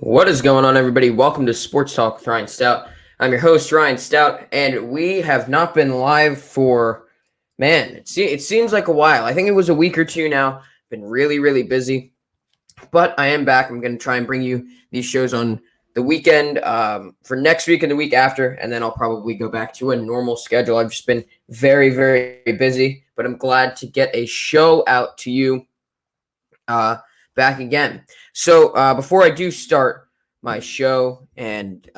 What is going on, everybody? Welcome to Sports Talk with Ryan Stoudt. I'm your host, Ryan Stoudt, and we have not been live for, it seems like a while. I think it was a week or two now. Been really, really busy, but I am back. I'm going to try and bring you these shows on the weekend for next week and the week after, and then I'll probably go back to a normal schedule. I've just been very, very busy, but I'm glad to get a show out to you back again. So before I do start my show and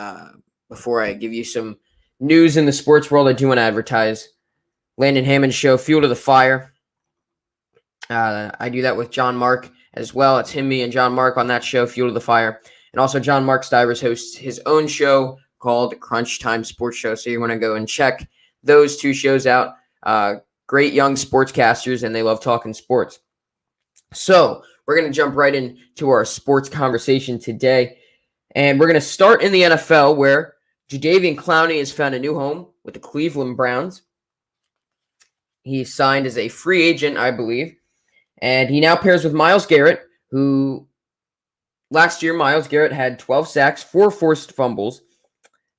before I give you some news in the sports world, I do want to advertise Landon Hammond's show, Fuel to the Fire. I do that with John Mark as well. It's him, me, and John Mark on that show, Fuel to the Fire. And also John Mark Stivers hosts his own show called Crunch Time Sports Show. So you want to go and check those two shows out. Great young sportscasters, and they love talking sports. So we're going to jump right into our sports conversation today. And we're going to start in the NFL, where Jadaveon Clowney has found a new home with the Cleveland Browns. He signed as a free agent, I believe. And he now pairs with Myles Garrett, who last year Myles Garrett had 12 sacks, 4 forced fumbles.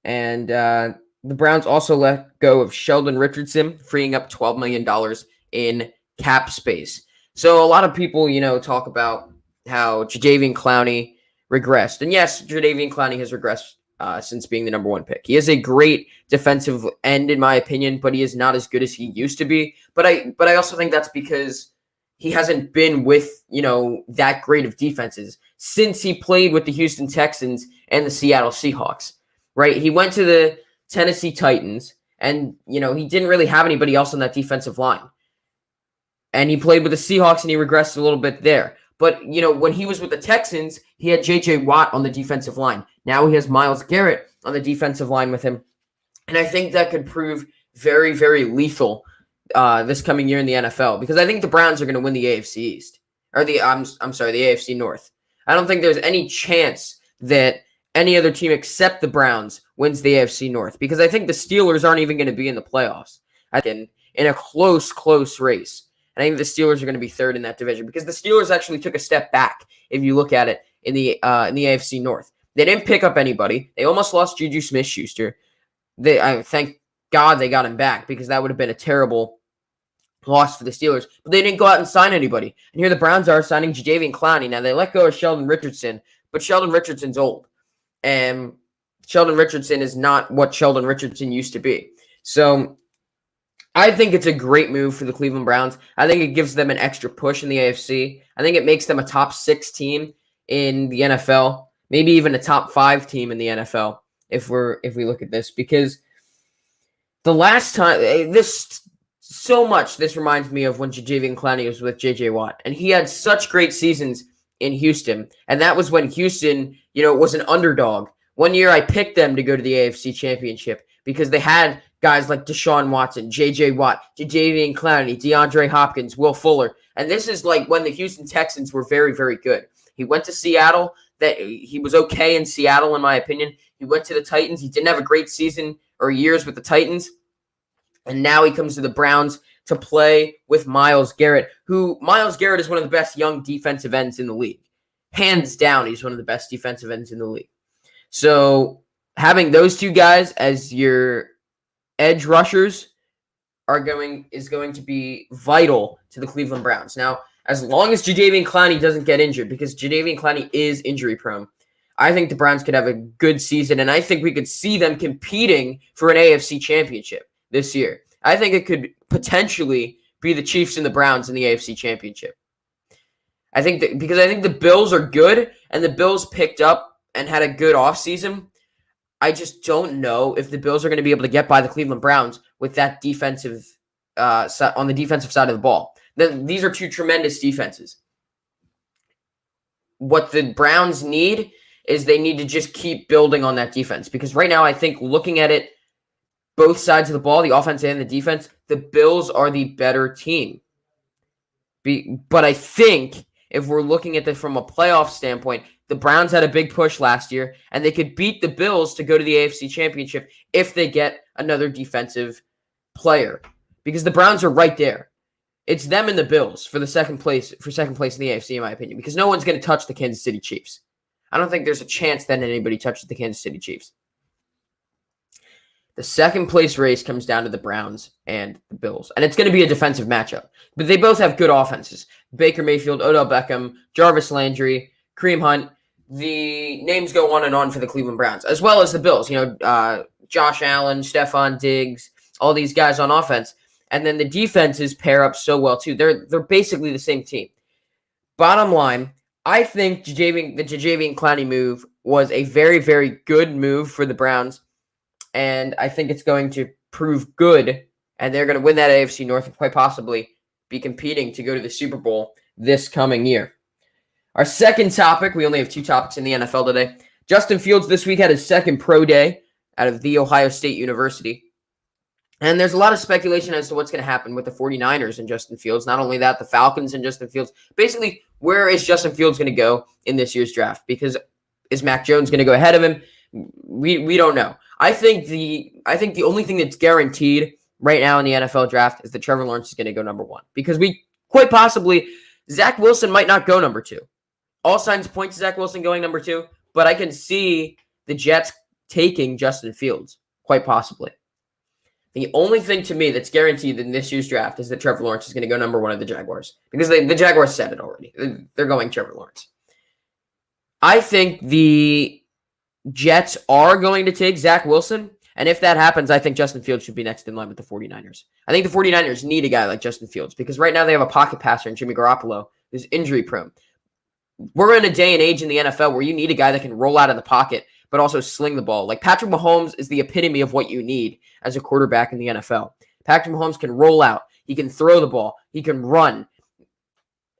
And the Browns also let go of Sheldon Richardson, freeing up $12 million in cap space. So a lot of people, talk about how Jadaveon Clowney regressed. And yes, Jadaveon Clowney has regressed since being the number one pick. He is a great defensive end, in my opinion, but he is not as good as he used to be. But I also think that's because he hasn't been with, that great of defenses since he played with the Houston Texans and the Seattle Seahawks, right? He went to the Tennessee Titans, and, he didn't really have anybody else on that defensive line. And he played with the Seahawks, and he regressed a little bit there. But, when he was with the Texans, he had J.J. Watt on the defensive line. Now he has Myles Garrett on the defensive line with him. And I think that could prove very, very lethal this coming year in the NFL, because I think the Browns are going to win the AFC East. Or the AFC North. I don't think there's any chance that any other team except the Browns wins the AFC North, because I think the Steelers aren't even going to be in the playoffs. In a close race. And I think the Steelers are going to be third in that division, because the Steelers actually took a step back if you look at it in the AFC North. They didn't pick up anybody. They almost lost Juju Smith-Schuster. Thank God they got him back, because that would have been a terrible loss for the Steelers. But they didn't go out and sign anybody. And here the Browns are signing Jadaveon Clowney. Now, they let go of Sheldon Richardson, but Sheldon Richardson's old. And Sheldon Richardson is not what Sheldon Richardson used to be. So I think it's a great move for the Cleveland Browns. I think it gives them an extra push in the AFC. I think it makes them a top 6 team in the NFL, maybe even a top 5 team in the NFL if we look at this, because the last time this reminds me of when Jadaveon Clowney was with J.J. Watt, and he had such great seasons in Houston, and that was when Houston, was an underdog. One year I picked them to go to the AFC Championship because they had guys like Deshaun Watson, J.J. Watt, Jadaveon Clowney, DeAndre Hopkins, Will Fuller. And this is like when the Houston Texans were very, very good. He went to Seattle. That he was okay in Seattle, in my opinion. He went to the Titans. He didn't have a great season or years with the Titans. And now he comes to the Browns to play with Myles Garrett, who Myles Garrett is one of the best young defensive ends in the league. Hands down, he's one of the best defensive ends in the league. So having those two guys as your edge rushers is going to be vital to the Cleveland Browns. Now, as long as Jadaveon Clowney doesn't get injured, because Jadaveon Clowney is injury prone, I think the Browns could have a good season, and I think we could see them competing for an AFC championship this year. I think it could potentially be the Chiefs and the Browns in the AFC championship. Because I think the Bills are good, and the Bills picked up and had a good offseason. I just don't know if the Bills are going to be able to get by the Cleveland Browns with that defensive on the defensive side of the ball. These are two tremendous defenses. What the Browns need is they need to just keep building on that defense, because right now I think, looking at it, both sides of the ball, the offense and the defense, the Bills are the better team. But I think if we're looking at this from a playoff standpoint, the Browns had a big push last year, and they could beat the Bills to go to the AFC Championship if they get another defensive player, because the Browns are right there. It's them and the Bills for second place in the AFC, in my opinion, because no one's going to touch the Kansas City Chiefs. I don't think there's a chance that anybody touches the Kansas City Chiefs. The second place race comes down to the Browns and the Bills. And it's going to be a defensive matchup. But they both have good offenses. Baker Mayfield, Odell Beckham, Jarvis Landry, Kareem Hunt. The names go on and on for the Cleveland Browns, as well as the Bills. Josh Allen, Stephon Diggs, all these guys on offense. And then the defenses pair up so well, too. They're basically the same team. Bottom line, I think the Jadaveon Clowney move was a very, very good move for the Browns. And I think it's going to prove good, and they're going to win that AFC North and quite possibly be competing to go to the Super Bowl this coming year. Our second topic, we only have 2 topics in the NFL today. Justin Fields this week had his second pro day out of The Ohio State University. And there's a lot of speculation as to what's going to happen with the 49ers and Justin Fields. Not only that, the Falcons and Justin Fields. Basically, where is Justin Fields going to go in this year's draft? Because is Mac Jones going to go ahead of him? We don't know. I think the only thing that's guaranteed right now in the NFL draft is that Trevor Lawrence is going to go number 1. Because quite possibly, Zach Wilson might not go number 2. All signs point to Zach Wilson going number 2, but I can see the Jets taking Justin Fields, quite possibly. The only thing to me that's guaranteed in this year's draft is that Trevor Lawrence is going to go number 1 of the Jaguars. Because the Jaguars said it already. They're going Trevor Lawrence. I think the Jets are going to take Zach Wilson. And if that happens, I think Justin Fields should be next in line with the 49ers. I think the 49ers need a guy like Justin Fields because right now they have a pocket passer in Jimmy Garoppolo who's injury prone. We're in a day and age in the NFL where you need a guy that can roll out of the pocket but also sling the ball. Like Patrick Mahomes is the epitome of what you need as a quarterback in the NFL. Patrick Mahomes can roll out. He can throw the ball. He can run.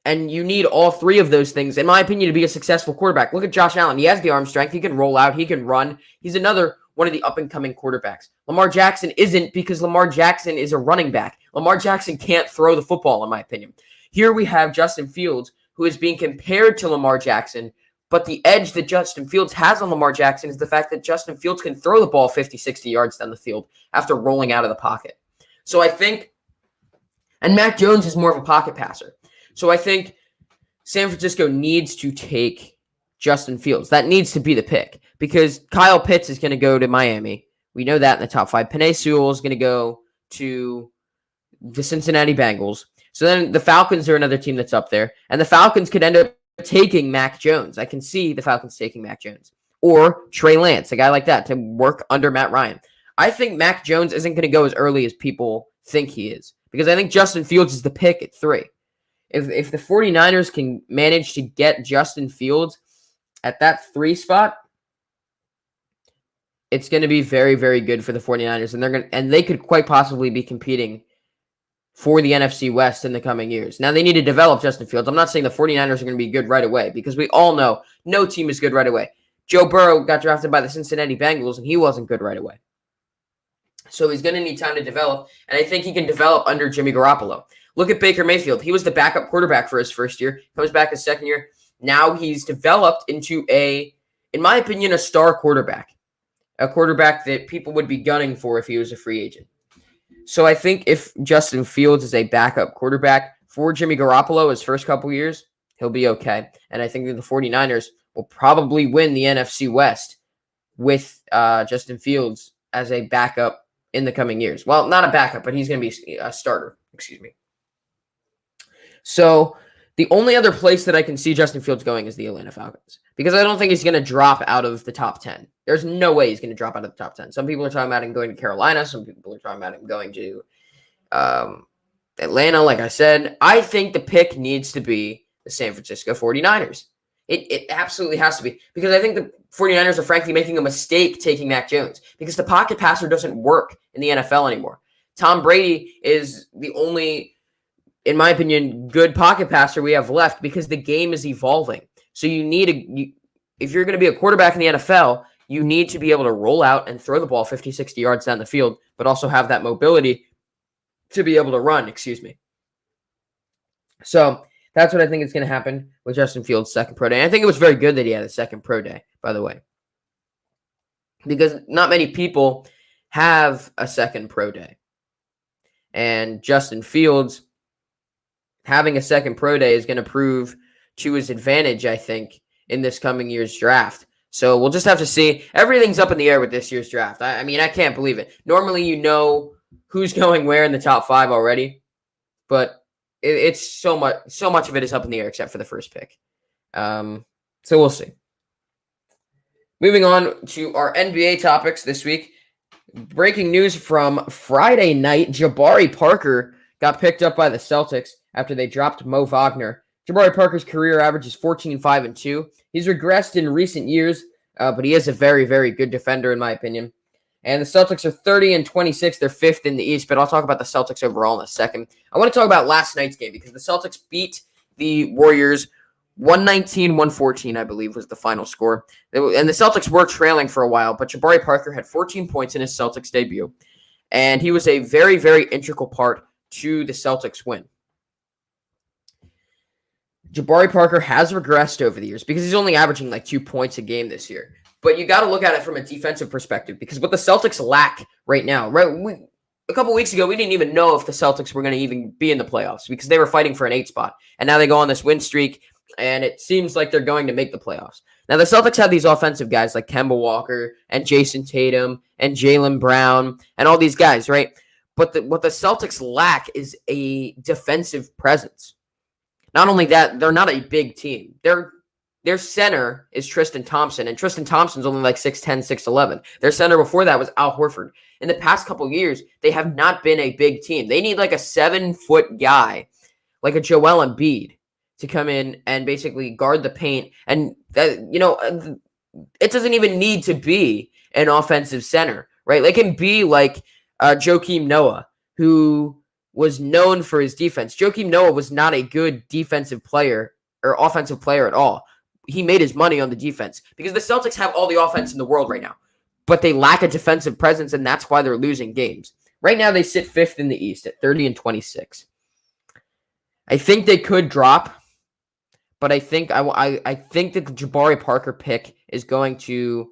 And you need all 3 of those things, in my opinion, to be a successful quarterback. Look at Josh Allen. He has the arm strength. He can roll out. He can run. He's another one of the up-and-coming quarterbacks. Lamar Jackson isn't because Lamar Jackson is a running back. Lamar Jackson can't throw the football, in my opinion. Here we have Justin Fields, who is being compared to Lamar Jackson, but the edge that Justin Fields has on Lamar Jackson is the fact that Justin Fields can throw the ball 50, 60 yards down the field after rolling out of the pocket. So I think, and Mac Jones is more of a pocket passer. So I think San Francisco needs to take Justin Fields. That needs to be the pick because Kyle Pitts is going to go to Miami. We know that in the top 5. Penei Sewell is going to go to the Cincinnati Bengals. So then the Falcons are another team that's up there. And the Falcons could end up taking Mac Jones. I can see the Falcons taking Mac Jones. Or Trey Lance, a guy like that, to work under Matt Ryan. I think Mac Jones isn't going to go as early as people think he is because I think Justin Fields is the pick at 3. If the 49ers can manage to get Justin Fields at that 3 spot, it's going to be very, very good for the 49ers. And they could quite possibly be competing for the NFC West in the coming years. Now, they need to develop Justin Fields. I'm not saying the 49ers are going to be good right away because we all know no team is good right away. Joe Burrow got drafted by the Cincinnati Bengals, and he wasn't good right away. So he's going to need time to develop, and I think he can develop under Jimmy Garoppolo. Look at Baker Mayfield. He was the backup quarterback for his first year. Comes back his second year. Now he's developed into in my opinion, a star quarterback. A quarterback that people would be gunning for if he was a free agent. So I think if Justin Fields is a backup quarterback for Jimmy Garoppolo his first couple years, he'll be okay. And I think that the 49ers will probably win the NFC West with Justin Fields as a backup in the coming years. Well, not a backup, but he's going to be a starter. Excuse me. So the only other place that I can see Justin Fields going is the Atlanta Falcons because I don't think he's going to drop out of the top 10. There's no way he's going to drop out of the top 10. Some people are talking about him going to Carolina. Some people are talking about him going to Atlanta. Like I said, I think the pick needs to be the San Francisco 49ers. It absolutely has to be because I think the 49ers are frankly making a mistake taking Mac Jones because the pocket passer doesn't work in the NFL anymore. Tom Brady is the only, in my opinion, good pocket passer we have left because the game is evolving. So you need if you're going to be a quarterback in the NFL, you need to be able to roll out and throw the ball 50, 60 yards down the field, but also have that mobility to be able to run, So that's what I think is going to happen with Justin Fields' second pro day. And I think it was very good that he had a second pro day, by the way, because not many people have a second pro day. And Justin Fields having a second pro day is going to prove to his advantage, I think, in this coming year's draft. So we'll just have to see. Everything's up in the air with this year's draft. I mean, I can't believe it. Normally, you know who's going where in the top 5 already, but it's so much of it is up in the air except for the first pick. So we'll see. Moving on to our NBA topics this week. Breaking news from Friday night, Jabari Parker got picked up by the Celtics after they dropped Mo Wagner. Jabari Parker's career average is 14-5-2. He's regressed in recent years, but he is a very, very good defender in my opinion. And the Celtics are 30-26. They're 5th in the East, but I'll talk about the Celtics overall in a second. I want to talk about last night's game because the Celtics beat the Warriors 119-114, I believe, was the final score. And the Celtics were trailing for a while, but Jabari Parker had 14 points in his Celtics debut. And he was a very, very integral part to the Celtics win. Jabari Parker has regressed over the years because he's only averaging like 2 points a game this year. But you got to look at it from a defensive perspective because what the Celtics lack right now, a couple weeks ago, we didn't even know if the Celtics were going to even be in the playoffs because they were fighting for an 8 spot. And now they go on this win streak, and it seems like they're going to make the playoffs. Now, the Celtics have these offensive guys like Kemba Walker and Jason Tatum and Jaylen Brown and all these guys, right? But what the Celtics lack is a defensive presence. Not only that, they're not a big team. Their center is Tristan Thompson, and Tristan Thompson's only like 6'10", 6'11". Their center before that was Al Horford. In the past couple of years, they have not been a big team. They need like a 7-foot guy, like a Joel Embiid, to come in and basically guard the paint. And, it doesn't even need to be an offensive center, right? It can be like Joakim Noah, who was known for his defense. Joakim Noah was not a good defensive player or offensive player at all. He made his money on the defense because the Celtics have all the offense in the world right now, but they lack a defensive presence, and that's why they're losing games. Right now, they sit 5th in the East at 30-26. I think they could drop, but I think I think the Jabari Parker pick is going to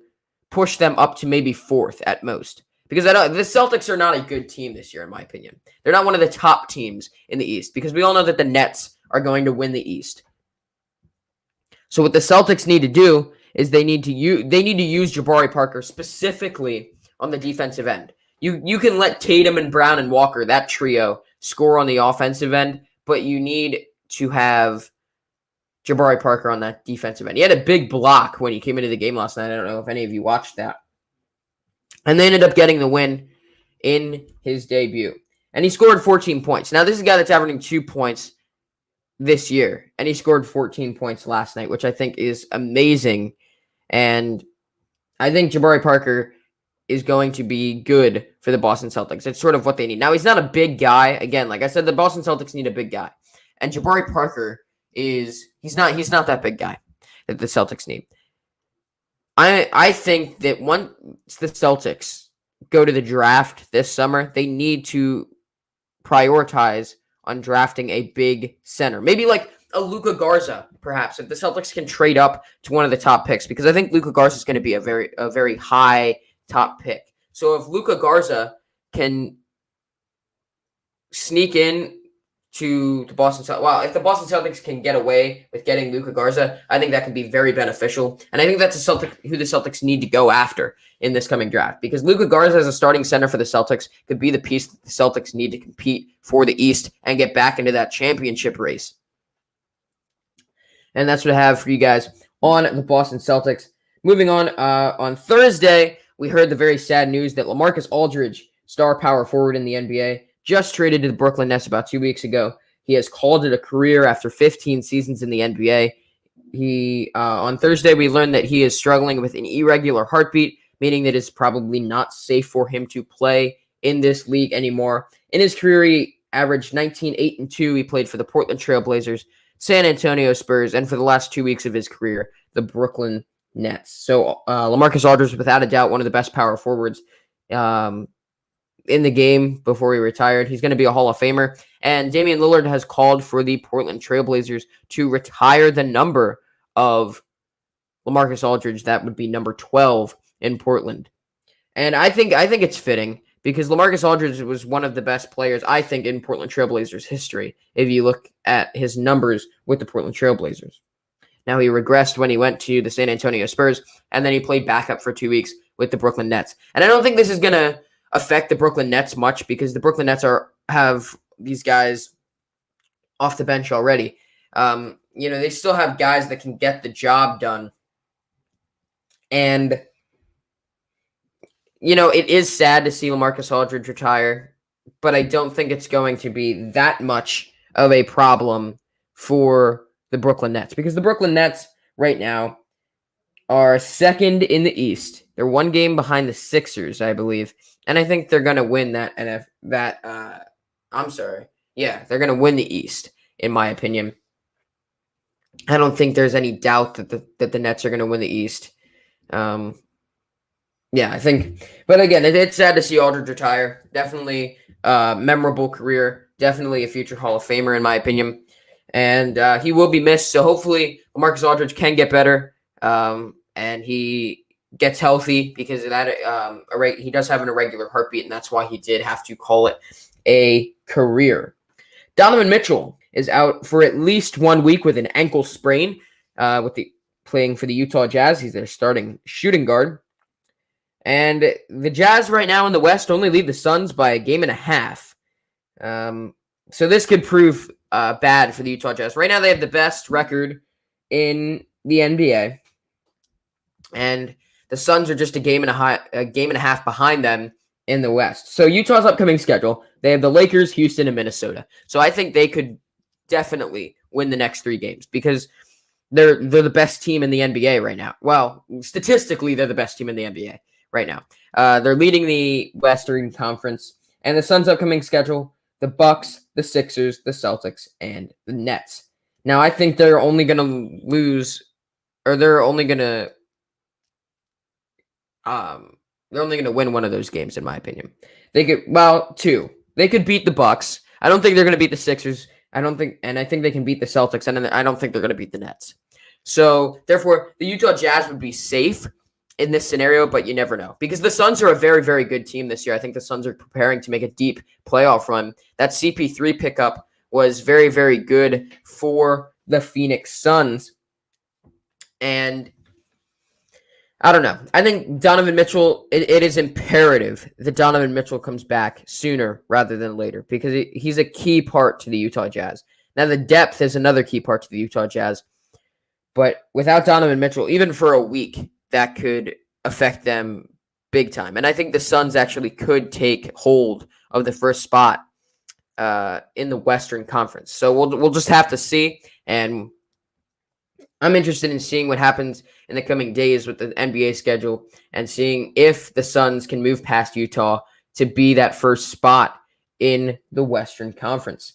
push them up to maybe 4th at most. Because the Celtics are not a good team this year, in my opinion. They're not one of the top teams in the East because we all know that the Nets are going to win the East. So what the Celtics need to do is they need to use Jabari Parker specifically on the defensive end. You can let Tatum and Brown and Walker, that trio, score on the offensive end, but you need to have Jabari Parker on that defensive end. He had a big block when he came into the game last night. I don't know if any of you watched that. And they ended up getting the win in his debut. And he scored 14 points. Now, this is a guy that's averaging 2 points this year. And he scored 14 points last night, which I think is amazing. And I think Jabari Parker is going to be good for the Boston Celtics. It's sort of what they need. Now, he's not a big guy. Again, like I said, the Boston Celtics need a big guy. And Jabari Parker he's not that big guy that the Celtics need. I think that once the Celtics go to the draft this summer, they need to prioritize on drafting a big center. Maybe like a Luka Garza, perhaps, if the Celtics can trade up to one of the top picks, because I think Luka Garza is going to be a very high top pick. So if Luka Garza can sneak in to the Boston Celtics, if the Boston Celtics can get away with getting Luka Garza, I think that could be very beneficial. And I think that's who the Celtics need to go after in this coming draft, because Luka Garza as a starting center for the Celtics could be the piece that the Celtics need to compete for the East and get back into that championship race. And that's what I have for you guys on the Boston Celtics. Moving on Thursday, we heard the very sad news that LaMarcus Aldridge, star power forward in the NBA, just traded to the Brooklyn Nets about 2 weeks ago. He has called it a career after 15 seasons in the NBA. On Thursday, we learned that he is struggling with an irregular heartbeat, meaning that it's probably not safe for him to play in this league anymore. In his career, he averaged 19, 8, and 2. He played for the Portland Trail Blazers, San Antonio Spurs, and for the last 2 weeks of his career, the Brooklyn Nets. So LaMarcus Aldridge is without a doubt one of the best power forwards in the game before he retired. He's going to be a Hall of Famer. And Damian Lillard has called for the Portland Trail Blazers to retire the number of LaMarcus Aldridge. That would be number 12 in Portland. And I think it's fitting because LaMarcus Aldridge was one of the best players, I think, in Portland Trail Blazers history, if you look at his numbers with the Portland Trail Blazers. Now he regressed when he went to the San Antonio Spurs, and then he played backup for 2 weeks with the Brooklyn Nets. And I don't think this is going to affect the Brooklyn Nets much because the Brooklyn Nets have these guys off the bench already. They still have guys that can get the job done. And, it is sad to see LaMarcus Aldridge retire, but I don't think it's going to be that much of a problem for the Brooklyn Nets because the Brooklyn Nets right now are second in the East. They're one game behind the Sixers, I believe. And I think they're going to win they're going to win the East, in my opinion. I don't think there's any doubt that the Nets are going to win the East. I think. But again, it's sad to see Aldridge retire. Definitely memorable career. Definitely a future Hall of Famer, in my opinion. And he will be missed. So hopefully LaMarcus Aldridge can get better and he gets healthy because of that. He does have an irregular heartbeat, and that's why he did have to call it a career. Donovan Mitchell is out for at least 1 week with an ankle sprain playing for the Utah Jazz. He's their starting shooting guard. And the Jazz right now in the West only lead the Suns by 1.5 games. So this could prove bad for the Utah Jazz. Right now they have the best record in the NBA. And the Suns are just a game and a half behind them in the West. So Utah's upcoming schedule, they have the Lakers, Houston, and Minnesota. So I think they could definitely win the next 3 games because they're the best team in the NBA right now. Well, statistically, they're the best team in the NBA right now. They're leading the Western Conference. And the Suns' upcoming schedule, the Bucks, the Sixers, the Celtics, and the Nets. Now, I think they're only going to lose, or they're only going to win one of those games, in my opinion. They could, 2. They could beat the Bucks. I don't think they're going to beat the Sixers. I think they can beat the Celtics, and I don't think they're going to beat the Nets. So, therefore, the Utah Jazz would be safe in this scenario, but you never know. Because the Suns are a very, very good team this year. I think the Suns are preparing to make a deep playoff run. That CP3 pickup was very, very good for the Phoenix Suns. And I don't know. I think Donovan Mitchell, it is imperative that Donovan Mitchell comes back sooner rather than later because he's a key part to the Utah Jazz. Now, the depth is another key part to the Utah Jazz. But without Donovan Mitchell, even for a week, that could affect them big time. And I think the Suns actually could take hold of the first spot in the Western Conference. So we'll just have to see. And I'm interested in seeing what happens in the coming days with the NBA schedule and seeing if the Suns can move past Utah to be that first spot in the Western Conference.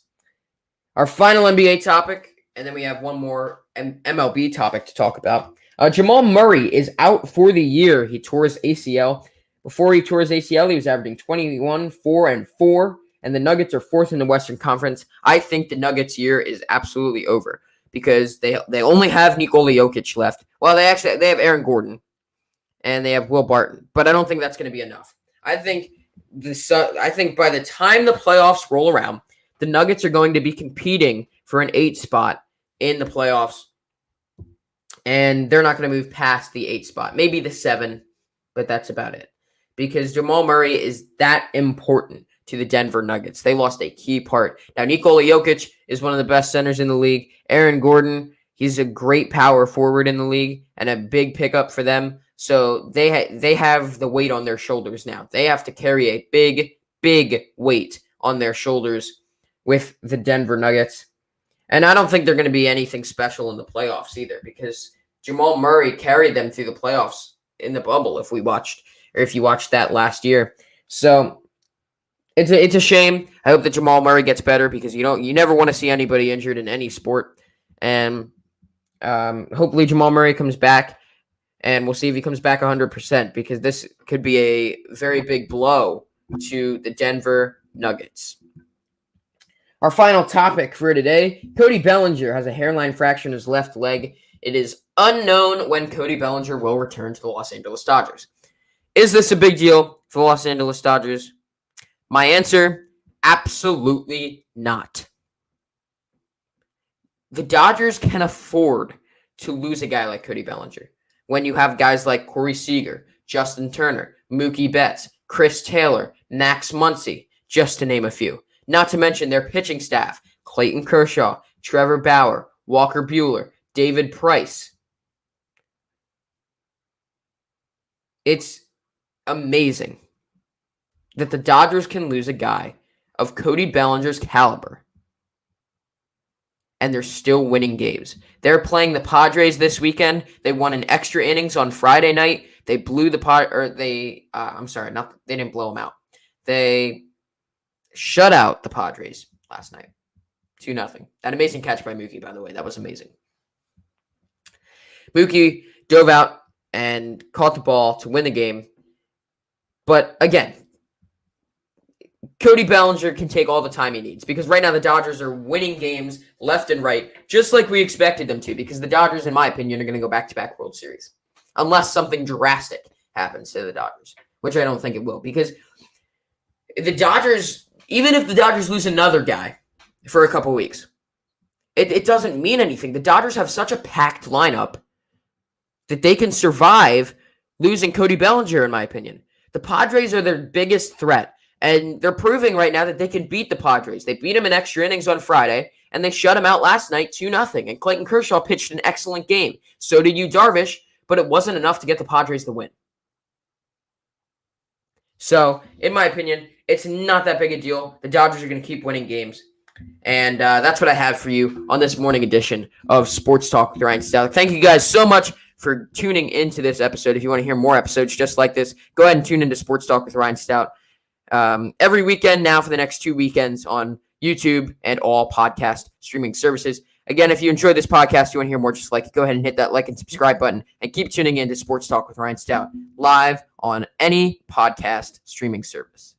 Our final NBA topic, and then we have one more MLB topic to talk about. Jamal Murray is out for the year. He tore his ACL. Before he tore his ACL, he was averaging 21, 4, and 4, and the Nuggets are 4th in the Western Conference. I think the Nuggets' year is absolutely over because they only have Nikola Jokic left. Well, they have Aaron Gordon, and they have Will Barton, but I don't think that's going to be enough. I think by the time the playoffs roll around, the Nuggets are going to be competing for an 8 spot in the playoffs. And they're not going to move past the 8 spot. Maybe the 7, but that's about it. Because Jamal Murray is that important to the Denver Nuggets. They lost a key part. Now, Nikola Jokic is one of the best centers in the league. Aaron Gordon, he's a great power forward in the league and a big pickup for them. So they have the weight on their shoulders now. They have to carry a big, big weight on their shoulders with the Denver Nuggets. And I don't think they're going to be anything special in the playoffs either because Jamal Murray carried them through the playoffs in the bubble if you watched that last year. So it's a shame. I hope that Jamal Murray gets better because you never want to see anybody injured in any sport. And hopefully Jamal Murray comes back and we'll see if he comes back 100% because this could be a very big blow to the Denver Nuggets. Our final topic for today, Cody Bellinger has a hairline fracture in his left leg. It is unknown when Cody Bellinger will return to the Los Angeles Dodgers. Is this a big deal for the Los Angeles Dodgers? My answer, absolutely not. The Dodgers can afford to lose a guy like Cody Bellinger when you have guys like Corey Seager, Justin Turner, Mookie Betts, Chris Taylor, Max Muncy, just to name a few. Not to mention their pitching staff, Clayton Kershaw, Trevor Bauer, Walker Buehler, David Price. It's amazing that the Dodgers can lose a guy of Cody Bellinger's caliber, and they're still winning games. They're playing the Padres this weekend. They won an extra innings on Friday night. They blew the they didn't blow them out. They shut out the Padres last night, 2-0. An amazing catch by Mookie, by the way. That was amazing. Mookie dove out and caught the ball to win the game. But again, Cody Bellinger can take all the time he needs because right now the Dodgers are winning games left and right, just like we expected them to, because the Dodgers, in my opinion, are going to go back-to-back World Series unless something drastic happens to the Dodgers, which I don't think it will, because the Dodgers, even if the Dodgers lose another guy for a couple weeks, it doesn't mean anything. The Dodgers have such a packed lineup that they can survive losing Cody Bellinger, in my opinion. The Padres are their biggest threat, and they're proving right now that they can beat the Padres. They beat them in extra innings on Friday, and they shut them out last night 2-0. And Clayton Kershaw pitched an excellent game. So did Yu Darvish, but it wasn't enough to get the Padres to win. So, in my opinion, it's not that big a deal. The Dodgers are going to keep winning games. And that's what I have for you on this morning edition of Sports Talk with Ryan Stoudt. Thank you guys so much for tuning into this episode. If you want to hear more episodes just like this, go ahead and tune into Sports Talk with Ryan Stoudt every weekend now for the next 2 weekends on YouTube and all podcast streaming services. Again, if you enjoyed this podcast, you want to hear more just like it, go ahead and hit that like and subscribe button and keep tuning in to Sports Talk with Ryan Stoudt live on any podcast streaming service.